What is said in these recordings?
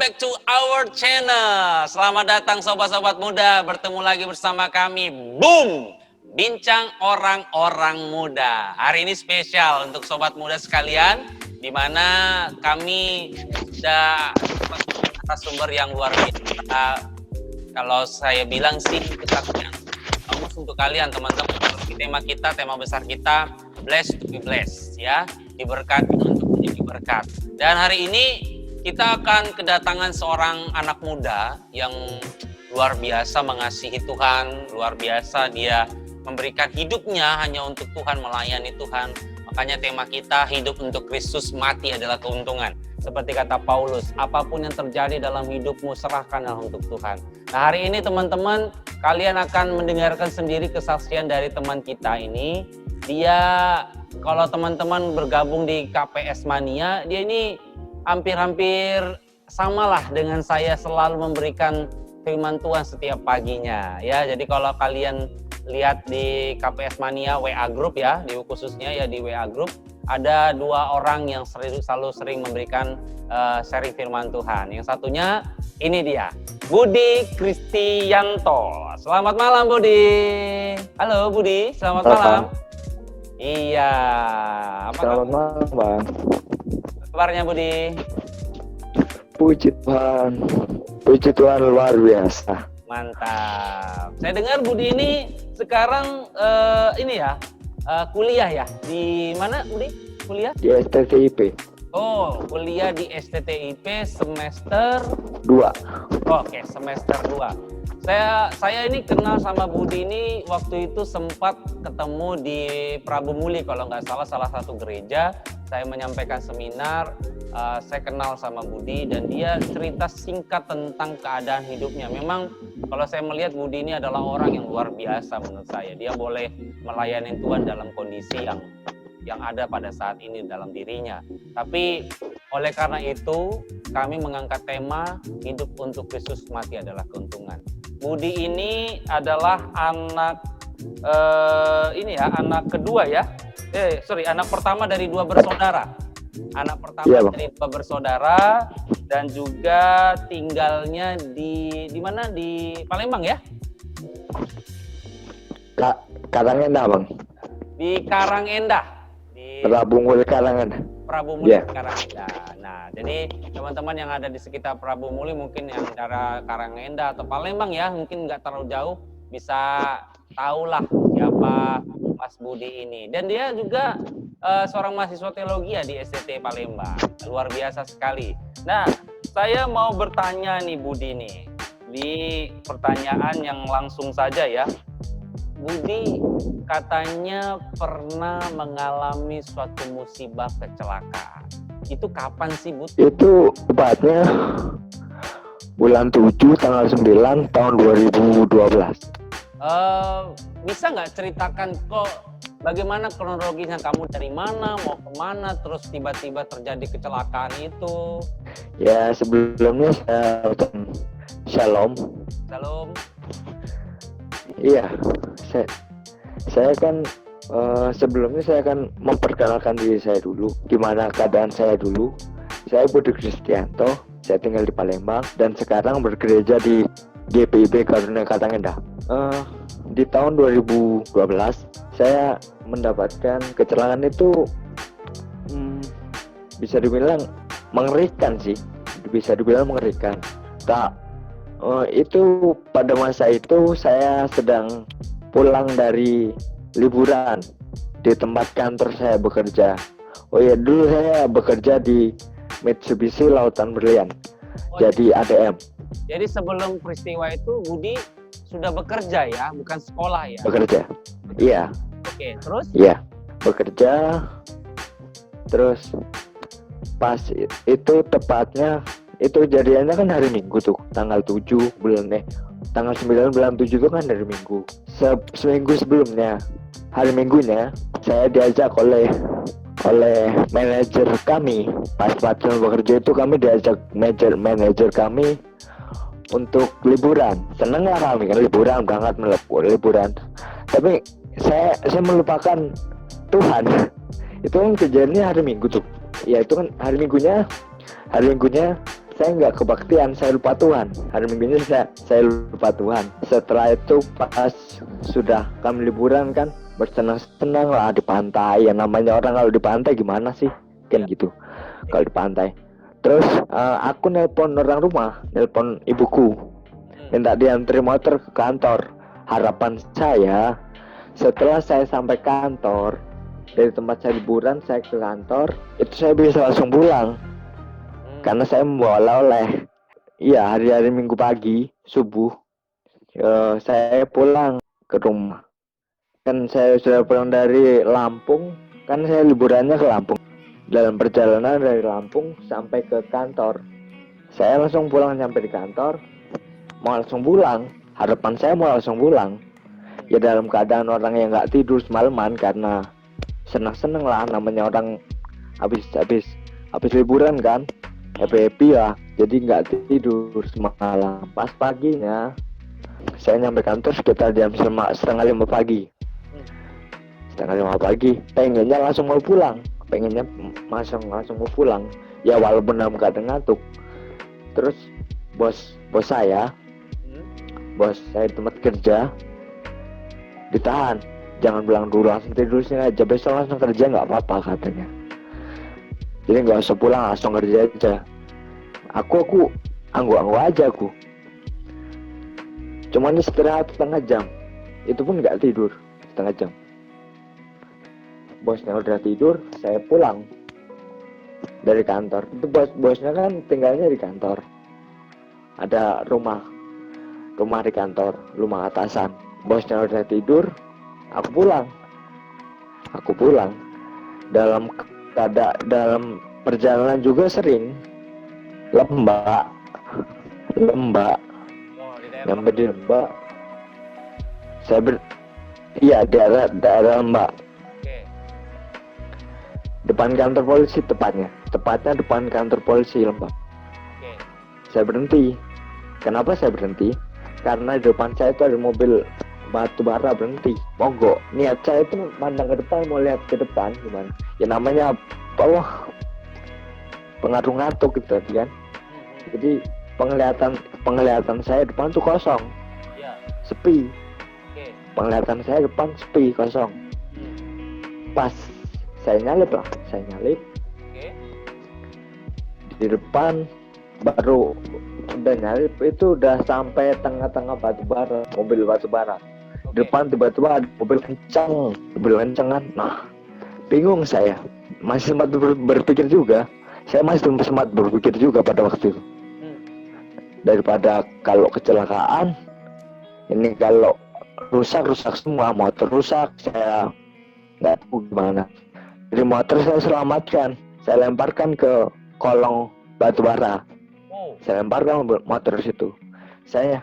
back to our channel. Selamat datang sobat-sobat muda, bertemu lagi bersama kami. Boom! Bincang orang-orang muda. Hari ini spesial untuk sobat muda sekalian, di mana kami sudah narasumber yang luar biasa. Kalau saya bilang sih, kita bagus untuk kalian teman-teman. Tema besar kita, blessed to be blessed, ya. Diberkati untuk menjadi berkat. Dan hari ini kita akan kedatangan seorang anak muda yang luar biasa mengasihi Tuhan, luar biasa dia memberikan hidupnya hanya untuk Tuhan, melayani Tuhan. Makanya tema kita, hidup untuk Kristus, mati adalah keuntungan. Seperti kata Paulus, apapun yang terjadi dalam hidupmu, serahkanlah untuk Tuhan. Nah, hari ini teman-teman, kalian akan mendengarkan sendiri kesaksian dari teman kita ini. Dia, kalau teman-teman bergabung di KPS Mania, dia ini hampir-hampir samalah dengan saya, selalu memberikan firman Tuhan setiap paginya, ya. Jadi kalau kalian lihat di KPS Mania WA Group, ya, di khususnya ya di WA Group, ada dua orang yang selalu sering memberikan sharing firman Tuhan. Yang satunya ini dia, Budi Kristianto. Selamat malam Budi. Halo Budi, selamat malam. Iya. Selamat malam Bang. Kabarnya Budi? Puji Tuhan luar biasa. Mantap. Saya dengar Budi ini sekarang kuliah ya? Di mana Budi? Kuliah? Di STTIP. Oh, kuliah di STTIP semester 2. Oke, semester 2. Saya ini kenal sama Budi ini waktu itu sempat ketemu di Prabu Muli kalau nggak salah satu gereja. Saya menyampaikan seminar, saya kenal sama Budi dan dia cerita singkat tentang keadaan hidupnya. Memang kalau saya melihat Budi ini adalah orang yang luar biasa menurut saya. Dia boleh melayani Tuhan dalam kondisi yang ada pada saat ini dalam dirinya. Tapi oleh karena itu kami mengangkat tema hidup untuk Kristus, mati adalah keuntungan. Budi ini adalah anak kedua ya. Anak pertama dari dua bersaudara. Anak pertama dari dua bersaudara dan juga tinggalnya di mana? Di Palembang ya? Karangendah Bang. Di Karangendah. Prabu Muli Karangendah. Prabu Muli Karangendah. Nah, jadi teman-teman yang ada di sekitar Prabu Muli mungkin yang dari Karangendah atau Palembang ya, mungkin nggak terlalu jauh, bisa tahulah siapa Mas Budi ini. Dan dia juga seorang mahasiswa teologi ya di STT Palembang. Luar biasa sekali. Nah, saya mau bertanya nih Budi nih. Di pertanyaan yang langsung saja ya. Budi katanya pernah mengalami suatu musibah kecelakaan. Itu kapan sih Bud? Itu tepatnya bulan 7 tanggal 9 tahun 2012. Bisa nggak ceritakan kok bagaimana kronologisnya, kamu dari mana, mau kemana, terus tiba-tiba terjadi kecelakaan itu? Ya sebelumnya Shalom. Iya, saya kan sebelumnya saya akan memperkenalkan diri saya dulu. Gimana keadaan saya dulu? Saya Budi Kristianto, saya tinggal di Palembang dan sekarang bergereja di GPIB Karunia Karangendah. Di tahun 2012 saya mendapatkan kecelakaan itu bisa dibilang mengerikan sih, itu pada masa itu saya sedang pulang dari liburan di tempat kantor saya bekerja. Oh ya, dulu saya bekerja di Mitsubishi Lautan Berlian, jadi ADM. Jadi sebelum peristiwa itu Budi sudah bekerja ya, bukan sekolah ya? Bekerja, iya. Oke, terus? Iya, bekerja. Terus pas itu tepatnya itu jadiannya kan hari Minggu tuh, tanggal 7 tanggal 9 bulan 7 itu kan hari Minggu. Seminggu sebelumnya, hari Minggunya, saya diajak oleh manajer kami. Pas bekerja itu kami diajak manajer kami untuk liburan. Seneng lah kami kan liburan, berangkat liburan. Tapi saya melupakan Tuhan. Itu kan kejadiannya hari Minggu tuh. Ya itu kan hari minggunya saya nggak kebaktian, saya lupa Tuhan. Hari Minggunya saya lupa Tuhan. Setelah itu pas sudah kami liburan kan, bersenang-senang lah di pantai. Yang namanya orang kalau di pantai gimana sih? Kan gitu. Kalau di pantai. Terus aku nelpon orang rumah, nelpon ibuku, minta diantri motor ke kantor. Harapan saya setelah saya sampai kantor, dari tempat saya liburan saya ke kantor, itu saya bisa langsung pulang. Karena saya membawa oleh-oleh. Iya, hari-hari Minggu pagi subuh saya pulang ke rumah. Kan saya sudah pulang dari Lampung. Kan saya liburannya ke Lampung. Dalam perjalanan dari Lampung sampai ke kantor, saya langsung pulang. Sampai di kantor mau langsung pulang. Harapan saya mau langsung pulang. Ya dalam keadaan orang yang nggak tidur semalaman, karena senang-senang lah, namanya orang habis liburan kan, happy lah, jadi nggak tidur semalam. Pas paginya saya nyampe kantor sekitar jam 4:30 pagi. Setengah 5 pagi, pengennya langsung mau pulang, langsung mau pulang. Ya walaupun dalam keadaan ngantuk. Terus bos saya tempat kerja ditahan, jangan pulang dulu, langsung tidur sini aja, besok langsung kerja nggak apa-apa katanya. Jadi nggak usah pulang, langsung kerja aja. Aku anggu aja aku. Cuman istirahat setengah jam, itu pun nggak tidur setengah jam. Bosnya udah tidur, saya pulang dari kantor. Itu bosnya kan tinggalnya di kantor. Ada rumah di kantor, rumah atasan. Bosnya udah tidur, aku pulang. Dalam perjalanan juga sering lembak. Nyampe di Lembak, iya daerah Lembak. Depan kantor polisi tepatnya depan kantor polisi Lembak. Saya berhenti. Kenapa saya berhenti? Karena di depan saya itu ada mobil batu bara berhenti, mogok. Niat saya itu pandang ke depan, mau lihat ke depan gimana. Ya namanya bawah pengaruh ngantuk gitu kan. Jadi penglihatan saya depan tuh kosong, sepi. Penglihatan saya depan sepi, kosong. Pas saya nyalip di depan, baru udah nyalip itu udah sampai tengah-tengah mobil batu bara. Di depan tiba-tiba ada mobil kencang kan. Nah, bingung saya, masih sempat berpikir juga. Saya masih sempat berpikir juga pada waktu itu. Daripada kalau kecelakaan, ini kalau rusak semua, motor rusak, saya nggak tahu gimana. Jadi motor saya selamatkan, saya lemparkan ke kolong batu bara. Saya lemparkan motor situ. Saya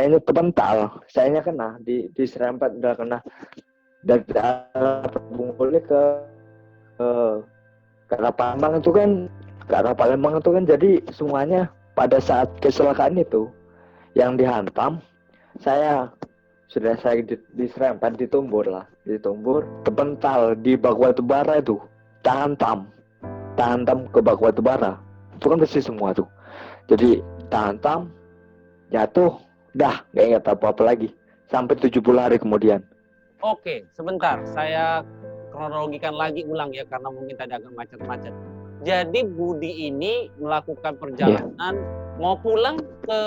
ini terpental, sayanya kena, diserempet, udah kena dari arah Bungkulu ke arah Palembang itu kan, jadi semuanya pada saat kecelakaan itu yang dihantam, saya diserempet, ditumbur, terpental di bak batu bara itu, tahantam ke bak batu bara, itu kan bersih semua tuh. Jadi tahantam, jatuh, dah nggak ingat apa-apa lagi sampai 70 hari kemudian. Oke, sebentar, saya kronologikan lagi ulang ya, karena mungkin tadi agak macet-macet. Jadi Budi ini melakukan perjalanan mau pulang ke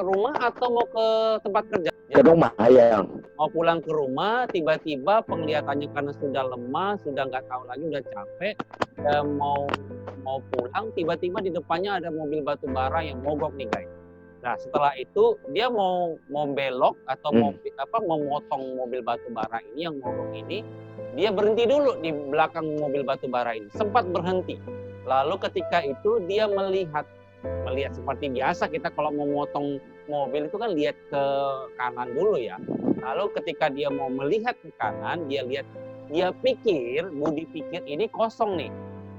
rumah atau mau ke tempat kerja? Ke rumah, ya. Mau pulang ke rumah, tiba-tiba penglihatannya karena sudah lemah, sudah nggak tahu lagi, udah capek, mau pulang, tiba-tiba di depannya ada mobil batu bara yang mogok nih guys. Nah setelah itu dia mau belok atau mau motong mobil batu bara ini yang mogok ini, dia berhenti dulu di belakang mobil batu bara ini, sempat berhenti. Lalu ketika itu dia melihat seperti biasa kita kalau mau motong mobil itu kan lihat ke kanan dulu ya. Lalu ketika dia mau melihat ke kanan, Budi pikir ini kosong nih.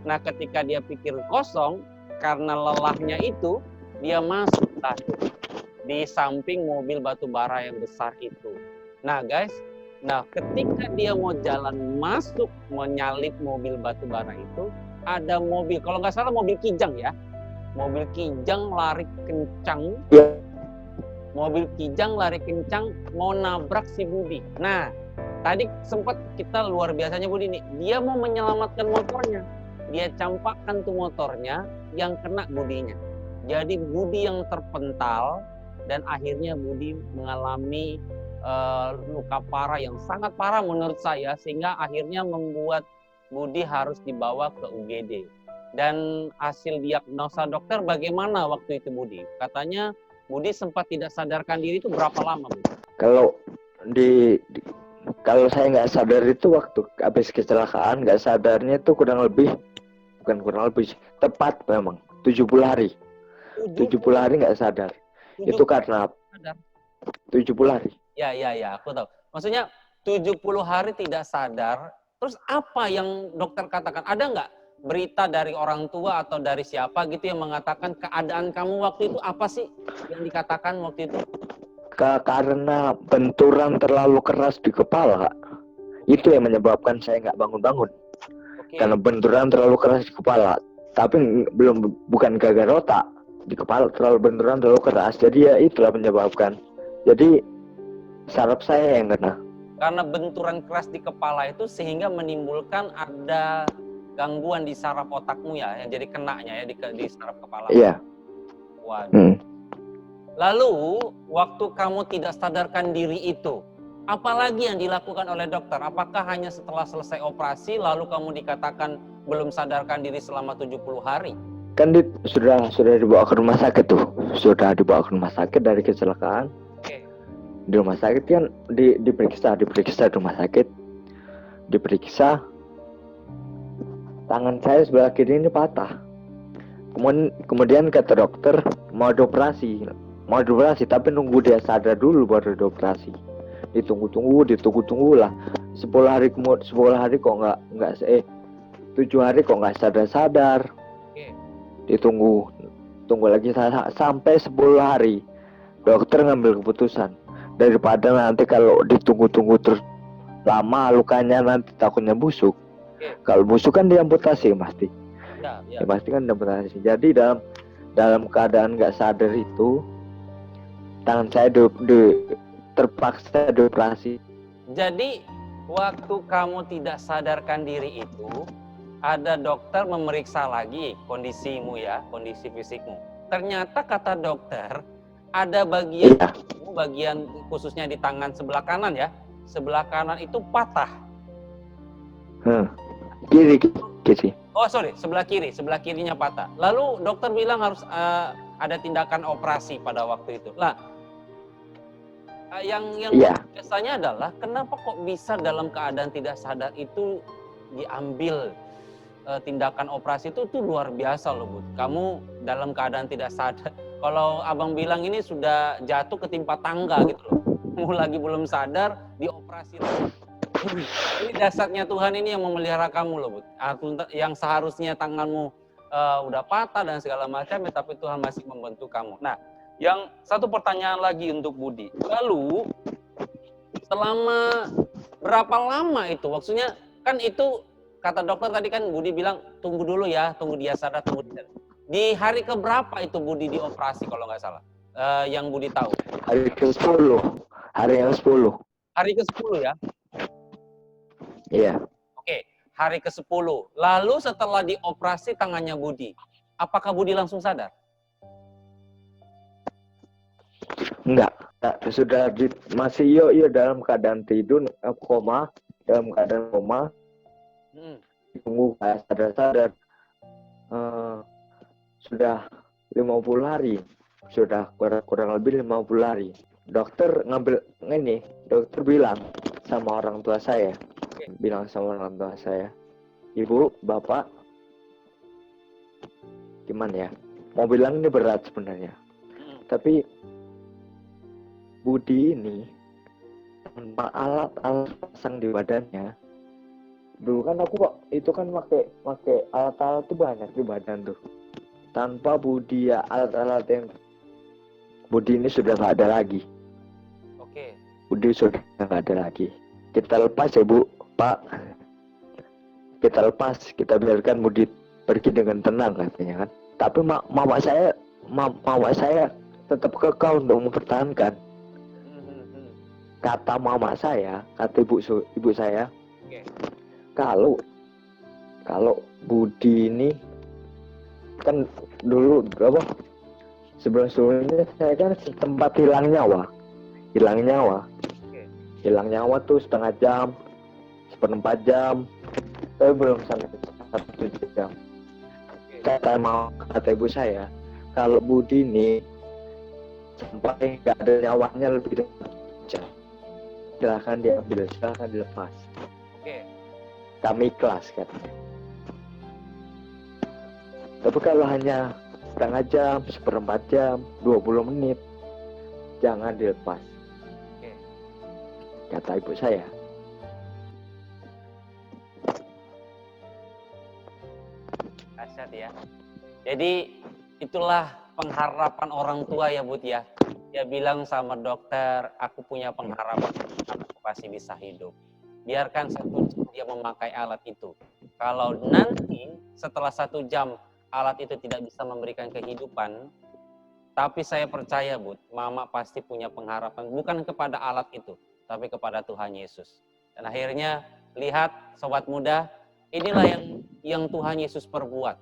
Nah ketika dia pikir kosong, karena lelahnya itu, dia masuk di samping mobil batu bara yang besar itu. Nah guys, ketika dia mau jalan masuk, menyalip mobil batu bara itu, ada mobil, kalau nggak salah mobil Kijang ya. mobil Kijang lari kencang, Ya, mau nabrak si Budi. Nah, tadi sempat kita luar biasanya Budi nih, dia mau menyelamatkan motornya, dia campakkan tuh motornya, yang kena Budinya. Jadi Budi yang terpental dan akhirnya Budi mengalami luka parah yang sangat parah menurut saya, sehingga akhirnya membuat Budi harus dibawa ke UGD. Dan hasil diagnosa dokter bagaimana waktu itu Budi? Katanya Budi sempat tidak sadarkan diri itu berapa lama Budi? kalau kalau saya nggak sadar itu waktu habis kecelakaan, nggak sadarnya itu bukan kurang lebih tepat memang 70 hari 70 hari nggak sadar. 70 Itu karena sadar. 70 hari. Ya, aku tahu. Maksudnya 70 hari tidak sadar, terus apa yang dokter katakan? Ada nggak berita dari orang tua atau dari siapa gitu yang mengatakan keadaan kamu waktu itu apa sih yang dikatakan waktu itu? Karena benturan terlalu keras di kepala, Kak. Itu yang menyebabkan saya nggak bangun-bangun. Oke. Karena benturan terlalu keras di kepala. Tapi bukan gagal otak. Di kepala benturan terlalu keras. Jadi ya itulah menyebabkan. Jadi saraf saya yang kena. Karena benturan keras di kepala itu sehingga menimbulkan ada gangguan di saraf otakmu ya, yang jadi kenanya ya di saraf kepala. Iya. Waduh. Lalu waktu kamu tidak sadarkan diri itu, apalagi yang dilakukan oleh dokter? Apakah hanya setelah selesai operasi lalu kamu dikatakan belum sadarkan diri selama 70 hari? Kan sudah dibawa ke rumah sakit tuh. Sudah dibawa ke rumah sakit dari kecelakaan. Oke. Di rumah sakit kan diperiksa di rumah sakit. Diperiksa, tangan saya sebelah kiri ini patah. Kemudian kata dokter mau dioperasi tapi nunggu dia sadar dulu baru dioperasi. Ditunggu lah 10 hari kok nggak 7 hari kok nggak sadar. Ditunggu lagi sampai 10 hari. Dokter ngambil keputusan, daripada nanti kalau ditunggu terus lama lukanya nanti takutnya busuk. Kalau busuk kan diamputasi pasti. Ya pasti kan diamputasi. Jadi dalam keadaan nggak sadar itu, tangan saya terpaksa dioperasi. Jadi waktu kamu tidak sadarkan diri itu, ada dokter memeriksa lagi kondisimu ya, kondisi fisikmu. Ternyata kata dokter ada bagian khususnya di tangan sebelah kanan ya, sebelah kanan itu patah. Kiri. Oh sorry, sebelah kirinya patah. Lalu dokter bilang harus ada tindakan operasi pada waktu itu. Lah, yang biasanya adalah kenapa kok bisa dalam keadaan tidak sadar itu diambil tindakan operasi itu luar biasa loh Bu. Kamu dalam keadaan tidak sadar. Kalau abang bilang ini sudah jatuh ketimpa tangga gitu loh. Kamu lagi belum sadar dioperasi. Ini dasarnya Tuhan ini yang memelihara kamu loh Bu. Yang seharusnya tanganmu udah patah dan segala macam, tapi Tuhan masih membantu kamu. Nah, yang satu pertanyaan lagi untuk Budi. Lalu selama berapa lama itu? Maksudnya kan itu kata dokter tadi kan Budi bilang tunggu dulu ya, tunggu dia sadar, tunggu dia. Di hari keberapa itu Budi dioperasi kalau nggak salah? Yang Budi tahu. Hari ke-10. Hari yang 10. Hari ke-10 ya? Iya. Oke, hari ke-10. Lalu setelah dioperasi tangannya Budi, apakah Budi langsung sadar? Enggak. Sudah masih dalam keadaan tidur, koma. Tunggu sadar. Sudah 50 hari. Sudah kurang lebih 50 hari. Dokter bilang sama orang tua saya. Ibu, bapak, gimana ya? Mau bilang ini berat sebenarnya. Tapi Budi ini tanpa alat pasang di badannya. Dulu kan aku itu kan pakai alat-alat tuh banyak di badan tuh. Tanpa Budi ya alat-alat yang Budi ini sudah nggak ada lagi. Oke. Budi sudah nggak ada lagi. Kita lepas ya Bu, Pak. Kita biarkan Budi pergi dengan tenang katanya kan. Tapi mama saya tetap kekal untuk mempertahankan. Kata mama saya, kata ibu saya, Oke. kalau Budi ini kan dulu berapa? Sebelumnya saya kan sempat hilang nyawa. Oke. Hilang nyawa tuh setengah jam, seperempat jam, tapi belum sampai 1 jam. Oke. Kata ibu saya, kalau Budi ini sampai nggak ada nyawanya lebih dari 1 jam, silahkan diambil, silahkan dilepas. Oke. Kami ikhlas katanya. Tapi kalau hanya setengah jam, seperempat jam, 20 menit, jangan dilepas. Oke. Kata ibu saya. Dahsyat ya. Jadi itulah pengharapan orang tua ya Bud ya. Dia bilang sama dokter, aku punya pengharapan, aku pasti bisa hidup. Biarkan 1 jam dia memakai alat itu. Kalau nanti setelah 1 jam alat itu tidak bisa memberikan kehidupan, tapi saya percaya Bud, mama pasti punya pengharapan bukan kepada alat itu, tapi kepada Tuhan Yesus. Dan akhirnya lihat sobat muda, inilah yang Tuhan Yesus perbuat.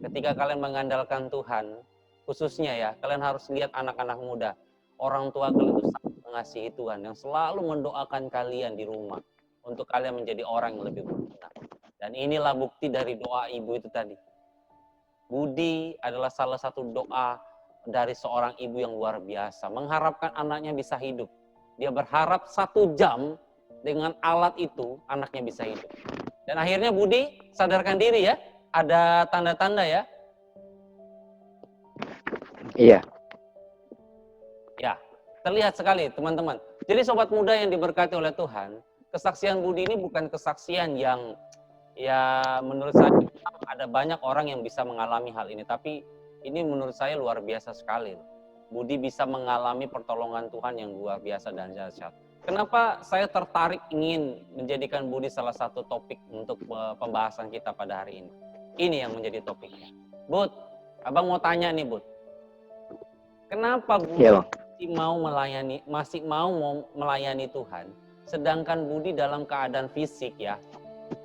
Ketika kalian mengandalkan Tuhan, khususnya ya, kalian harus lihat anak-anak muda. Orang tua kalian itu sangat mengasihi Tuhan, yang selalu mendoakan kalian di rumah untuk kalian menjadi orang yang lebih berguna. Dan inilah bukti dari doa ibu itu tadi. Budi adalah salah satu doa dari seorang ibu yang luar biasa, mengharapkan anaknya bisa hidup. Dia berharap 1 jam dengan alat itu anaknya bisa hidup. Dan akhirnya Budi sadarkan diri ya, ada tanda-tanda ya. Iya. Ya, terlihat sekali teman-teman. Jadi sobat muda yang diberkati oleh Tuhan, kesaksian Budi ini bukan kesaksian yang ya menurut saya ada banyak orang yang bisa mengalami hal ini, tapi ini menurut saya luar biasa sekali. Budi bisa mengalami pertolongan Tuhan yang luar biasa dan dahsyat. Kenapa saya tertarik ingin menjadikan Budi salah satu topik untuk pembahasan kita pada hari ini? Ini yang menjadi topiknya. Bud, abang mau tanya nih Bud. Kenapa Budi masih mau melayani Tuhan, sedangkan Budi dalam keadaan fisik ya,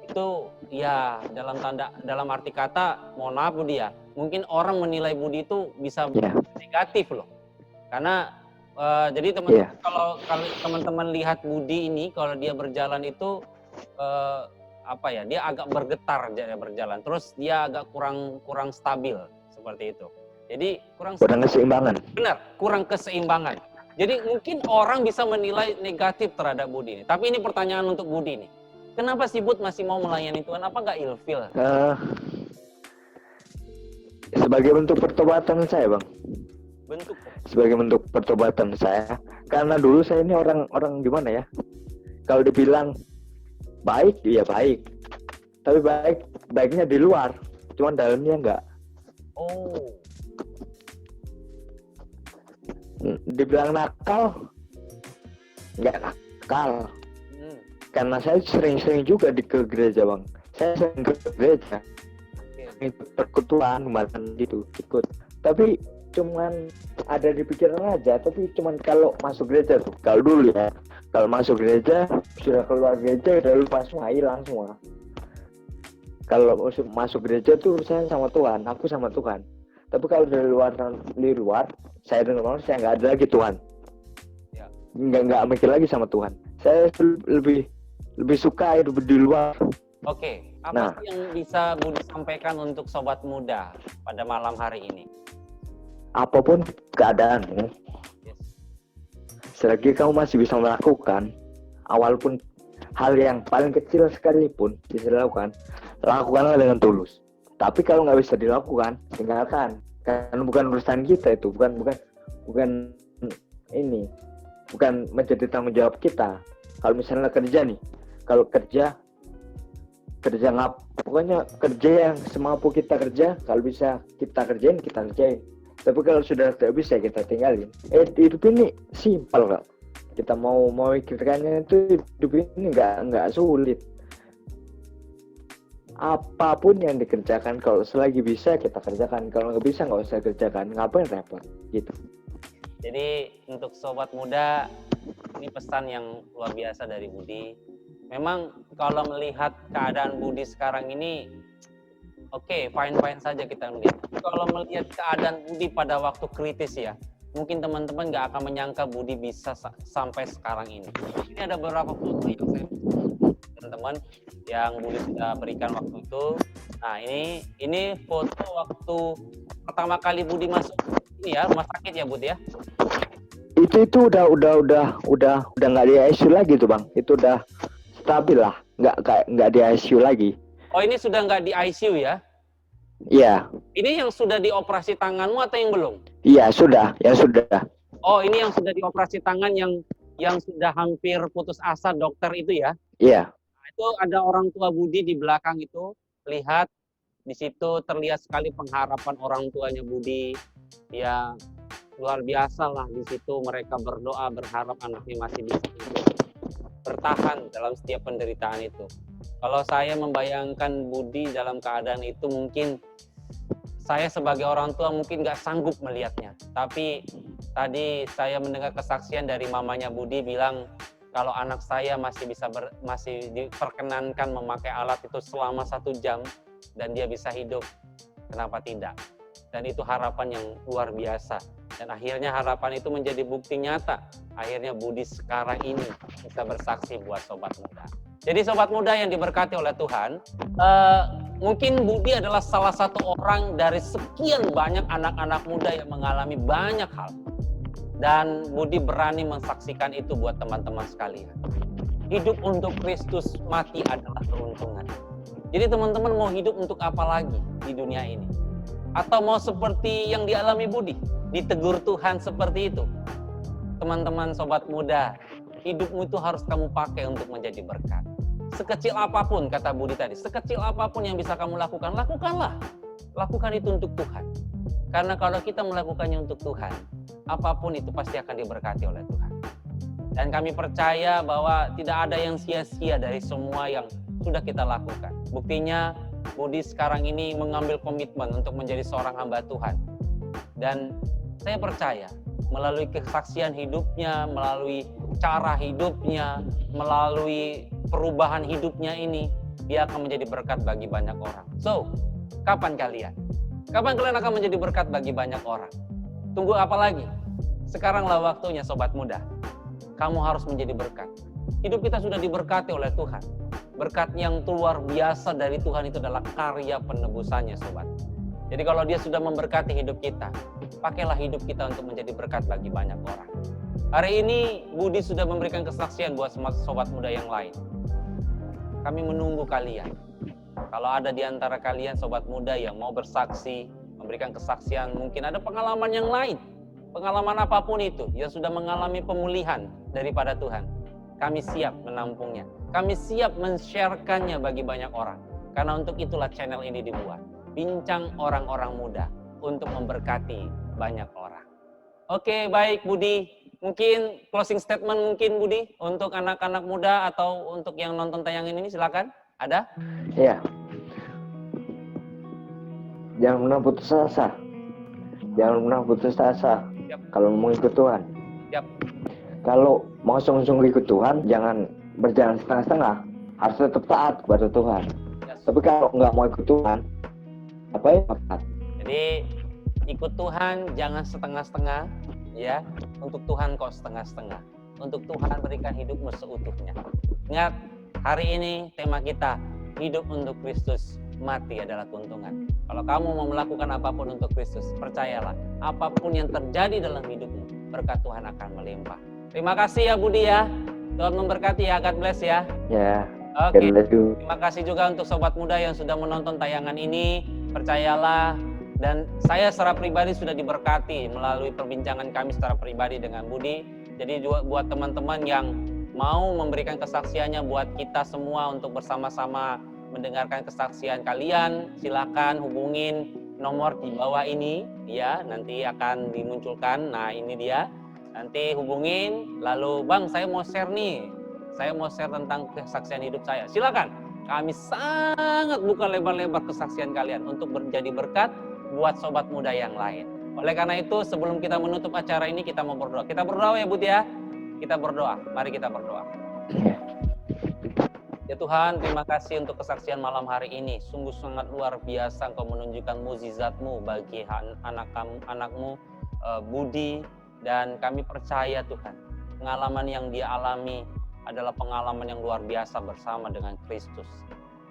itu ya dalam arti kata, mohon maaf Budi ya, mungkin orang menilai Budi itu bisa negatif loh. Karena jadi teman-teman kalau teman-teman lihat Budi ini kalau dia berjalan itu dia agak bergetar berjalan, terus dia agak kurang stabil seperti itu. Jadi kurang keseimbangan. Benar, kurang keseimbangan. Jadi mungkin orang bisa menilai negatif terhadap Budi ini. Tapi ini pertanyaan untuk Budi nih. Kenapa si Bud masih mau melayani Tuhan? Apa nggak ilfil? Sebagai bentuk pertobatan saya, Bang. Sebagai bentuk pertobatan saya. Karena dulu saya ini orang gimana ya? Kalau dibilang baik, ya baik. Tapi baiknya di luar. Cuman dalamnya enggak. Oh. Dibilang nakal, enggak nakal. Karena saya sering-sering juga ke gereja, Bang. Saya sering ke gereja. Ikut perkutuan, kemarin gitu, ikut. Tapi cuman ada di pikiran aja, tapi cuman kalau masuk gereja tuh. Kalau dulu ya, kalau masuk gereja, sudah keluar gereja, udah lupa semua, hilang semua. Kalau masuk gereja tuh urusan sama Tuhan, aku sama Tuhan. Tapi kalau dari luar, saya dengar saya nggak ada lagi Tuhan. Ya. Nggak mikir lagi sama Tuhan. Saya lebih suka hidup di luar. Oke, apa sih yang bisa Budi sampaikan untuk sobat muda pada malam hari ini? Apapun keadaanmu, selagi kamu masih bisa melakukan, walaupun hal yang paling kecil sekalipun bisa dilakukan, lakukanlah dengan tulus. Tapi kalau nggak bisa dilakukan, tinggalkan. Karena bukan urusan kita itu, bukan menjadi tanggung jawab kita. Kalau misalnya kerja nih, kalau kerja pokoknya kerja yang semampu kita kerja, kalau bisa kita kerjain. Tapi kalau sudah tidak bisa kita tinggalin. Hidup ini simpel kok. Kita mau memikirkannya itu hidup ini nggak sulit. apapun yang dikerjakan, kalau selagi bisa kita kerjakan, kalau nggak bisa nggak usah kerjakan, ngapain repot gitu. Jadi untuk sobat muda, ini pesan yang luar biasa dari Budi. Memang kalau melihat keadaan Budi sekarang ini, oke, fine-fine saja kita melihat. Kalau melihat keadaan Budi pada waktu kritis ya, mungkin teman-teman nggak akan menyangka Budi bisa sampai sekarang ini. Ini ada beberapa foto yang saya teman-teman yang Budi sudah berikan waktu itu. Nah ini foto waktu pertama kali Budi masuk ini ya rumah sakit ya Budi ya. Itu udah nggak di ICU lagi tuh Bang. Itu udah stabil lah, nggak di ICU lagi. Oh ini sudah nggak di ICU ya? Iya. Ini yang sudah dioperasi tanganmu atau yang belum? Iya sudah, ya sudah. Oh ini yang sudah dioperasi tangan yang sudah hampir putus asa dokter itu ya? Iya. Nah, itu ada orang tua Budi di belakang itu, lihat di situ terlihat sekali pengharapan orang tuanya Budi. Ya luar biasa lah di situ mereka berdoa berharap anaknya masih bisa hidup, bertahan dalam setiap penderitaan itu. Kalau saya membayangkan Budi dalam keadaan itu, mungkin saya sebagai orang tua mungkin nggak sanggup melihatnya. Tapi tadi saya mendengar kesaksian dari mamanya Budi bilang kalau anak saya masih diperkenankan memakai alat itu selama 1 jam dan dia bisa hidup, kenapa tidak? Dan itu harapan yang luar biasa. Dan akhirnya harapan itu menjadi bukti nyata. Akhirnya Budi sekarang ini bisa bersaksi buat sobat muda. Jadi sobat muda yang diberkati oleh Tuhan, mungkin Budi adalah salah satu orang dari sekian banyak anak-anak muda yang mengalami banyak hal. Dan Budi berani mensaksikan itu buat teman-teman sekalian. Hidup untuk Kristus, mati adalah keuntungan. Jadi teman-teman mau hidup untuk apa lagi di dunia ini? Atau mau seperti yang dialami Budi, ditegur Tuhan seperti itu? Teman-teman sobat muda, hidupmu itu harus kamu pakai untuk menjadi berkat. Sekecil apapun, kata Budi tadi, sekecil apapun yang bisa kamu lakukan, lakukanlah. Lakukan itu untuk Tuhan. Karena kalau kita melakukannya untuk Tuhan, apapun itu pasti akan diberkati oleh Tuhan. Dan kami percaya bahwa tidak ada yang sia-sia dari semua yang sudah kita lakukan. Buktinya, Budi sekarang ini mengambil komitmen untuk menjadi seorang hamba Tuhan. Dan saya percaya melalui kesaksian hidupnya, melalui cara hidupnya, melalui perubahan hidupnya ini, dia akan menjadi berkat bagi banyak orang. So, kapan kalian? Kapan kalian akan menjadi berkat bagi banyak orang? Tunggu apa lagi? Sekaranglah waktunya sobat muda. Kamu harus menjadi berkat. Hidup kita sudah diberkati oleh Tuhan. Berkat yang luar biasa dari Tuhan itu adalah karya penebusannya sobat. Jadi kalau dia sudah memberkati hidup kita, pakailah hidup kita untuk menjadi berkat bagi banyak orang. Hari ini Budi sudah memberikan kesaksian buat sobat muda yang lain. Kami menunggu kalian. Kalau ada di antara kalian sobat muda yang mau bersaksi, memberikan kesaksian, mungkin ada pengalaman yang lain. Pengalaman apapun itu yang sudah mengalami pemulihan daripada Tuhan. Kami siap menampungnya. Kami siap men-share-kannya bagi banyak orang. Karena untuk itulah channel ini dibuat. Bincang orang-orang muda untuk memberkati banyak orang. Oke, baik Budi. Mungkin closing statement mungkin Budi untuk anak-anak muda atau untuk yang nonton tayangan ini silakan. Ada? Iya. Jangan pernah putus asa. Jangan pernah putus asa. Yap. Kalau mau ikut Tuhan. Yap. Kalau mau sungguh-sungguh ikut Tuhan, jangan berjalan setengah-setengah. Harus tetap taat kepada Tuhan. Yes. Tapi kalau nggak mau ikut Tuhan, apa ya? Jadi ikut Tuhan jangan setengah-setengah, ya. Untuk Tuhan kok setengah-setengah. Untuk Tuhan berikan hidupmu seutuhnya. Ingat, hari ini tema kita hidup untuk Kristus, mati adalah keuntungan. Kalau kamu mau melakukan apapun untuk Kristus, percayalah, apapun yang terjadi dalam hidupmu, berkat Tuhan akan melimpah. Terima kasih ya Budi ya. Tuhan memberkati ya, God bless ya. Ya. Oke. God bless you. Terima kasih juga untuk sobat muda yang sudah menonton tayangan ini. Percayalah, dan saya secara pribadi sudah diberkati melalui perbincangan kami secara pribadi dengan Budi. Jadi juga buat teman-teman yang mau memberikan kesaksiannya buat kita semua untuk bersama-sama mendengarkan kesaksian kalian, silakan hubungin nomor di bawah ini ya, nanti akan dimunculkan. Nah, ini dia. Nanti hubungin, lalu Bang saya mau share nih. Saya mau share tentang kesaksian hidup saya. Silakan. Kami sangat buka lebar-lebar kesaksian kalian untuk menjadi berkat buat sobat muda yang lain. Oleh karena itu, sebelum kita menutup acara ini, kita mau berdoa. Kita berdoa ya Bud ya. Kita berdoa. Mari kita berdoa. Ya Tuhan, terima kasih untuk kesaksian malam hari ini. Sungguh sangat luar biasa Engkau menunjukkan mukjizat-Mu bagi anak-Mu Budi, dan kami percaya Tuhan, pengalaman yang dia alami adalah pengalaman yang luar biasa bersama dengan Kristus.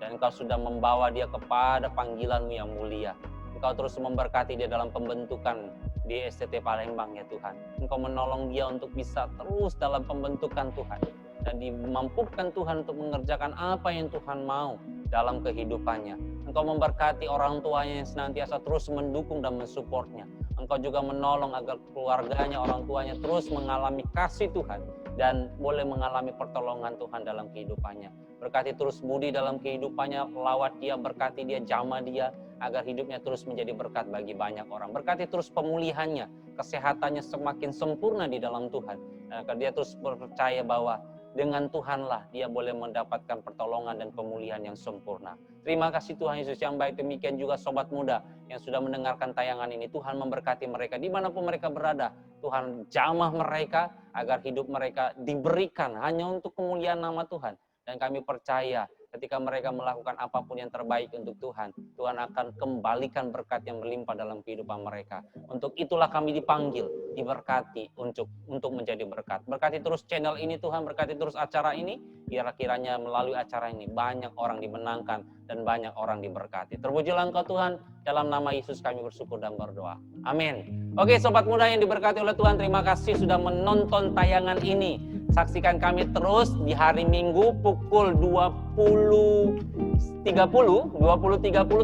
Dan Engkau sudah membawa dia kepada panggilan-Mu yang mulia. Engkau terus memberkati dia dalam pembentukan di STT Palembang ya Tuhan. Engkau menolong dia untuk bisa terus dalam pembentukan Tuhan. Dan dimampukan Tuhan untuk mengerjakan apa yang Tuhan mau dalam kehidupannya. Engkau memberkati orang tuanya yang senantiasa terus mendukung dan mensupportnya. Engkau juga menolong agar keluarganya, orang tuanya terus mengalami kasih Tuhan dan boleh mengalami pertolongan Tuhan dalam kehidupannya. Berkati terus Budi dalam kehidupannya, lawat dia, berkati dia, jamah dia, agar hidupnya terus menjadi berkat bagi banyak orang. Berkati terus pemulihannya, kesehatannya semakin sempurna di dalam Tuhan. Dan agar dia terus percaya bahwa dengan Tuhanlah dia boleh mendapatkan pertolongan dan pemulihan yang sempurna. Terima kasih Tuhan Yesus yang baik. Demikian juga sobat muda yang sudah mendengarkan tayangan ini. Tuhan memberkati mereka dimanapun mereka berada. Tuhan jamah mereka agar hidup mereka diberikan hanya untuk kemuliaan nama Tuhan. Dan kami percaya ketika mereka melakukan apapun yang terbaik untuk Tuhan, Tuhan akan kembalikan berkat yang berlimpah dalam kehidupan mereka. Untuk itulah kami dipanggil, diberkati untuk menjadi berkat. Berkati terus channel ini Tuhan, berkati terus acara ini, biar kiranya melalui acara ini banyak orang dimenangkan dan banyak orang diberkati. Terpujilah Engkau Tuhan, dalam nama Yesus kami bersyukur dan berdoa. Amin. Oke sobat muda yang diberkati oleh Tuhan, terima kasih sudah menonton tayangan ini. Saksikan kami terus di hari Minggu pukul 20.30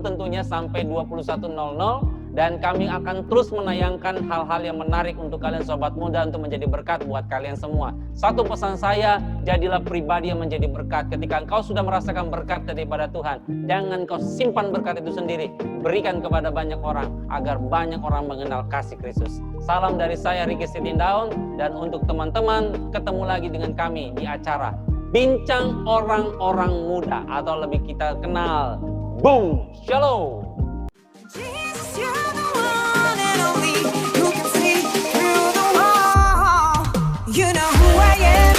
tentunya sampai 21.00, dan kami akan terus menayangkan hal-hal yang menarik untuk kalian sobat muda untuk menjadi berkat buat kalian semua. Satu pesan saya, jadilah pribadi yang menjadi berkat. Ketika engkau sudah merasakan berkat daripada Tuhan, jangan kau simpan berkat itu sendiri, berikan kepada banyak orang agar banyak orang mengenal kasih Kristus. Salam dari saya Ricky Sitindaun, dan untuk teman-teman ketemu lagi dengan kami di acara Bincang Orang-Orang Muda, atau lebih kita kenal Boom. Shalom. Jesus, you're the one and only who can see through the wall. You know who I am.